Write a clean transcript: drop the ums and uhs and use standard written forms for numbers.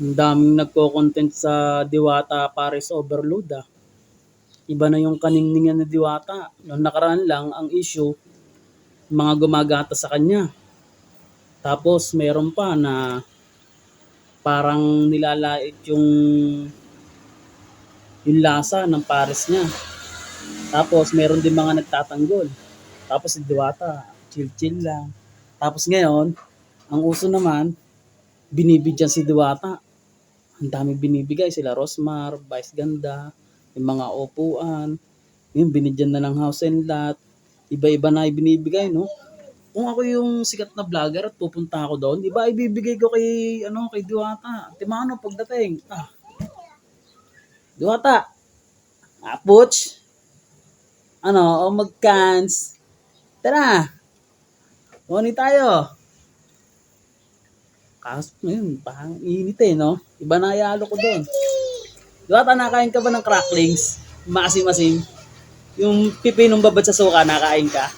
Ang daming nagko-content sa Diwata Pares Overload ah. Iba na yung kaningningan ni Diwata. Yung nakaraan lang, ang issue, mga gumagata sa kanya. Tapos meron pa na parang nilalait yung lasa ng pares niya. Tapos meron din mga nagtatanggol. Tapos si Diwata, chill-chill lang. Tapos ngayon, ang uso naman, binibigyan si Diwata. Ang dami binibigay sila Rosmar, Vice Ganda, yung mga upuan, yung binigyan na ng house and lot. Iba-iba na ibinibigay, no? Kung ako yung sikat na vlogger at pupunta ako doon, iba ibibigay ko kay Diwata. Timano pagdating. Diwata, Puch, o mag-cans. Tara, money tayo. Kaso ngayon, parang init no? Iba na yalo ko doon. Diwata, nakain ka ba ng cracklings? Maasim-asim. Yung pipinong babad sa suka, nakain ka?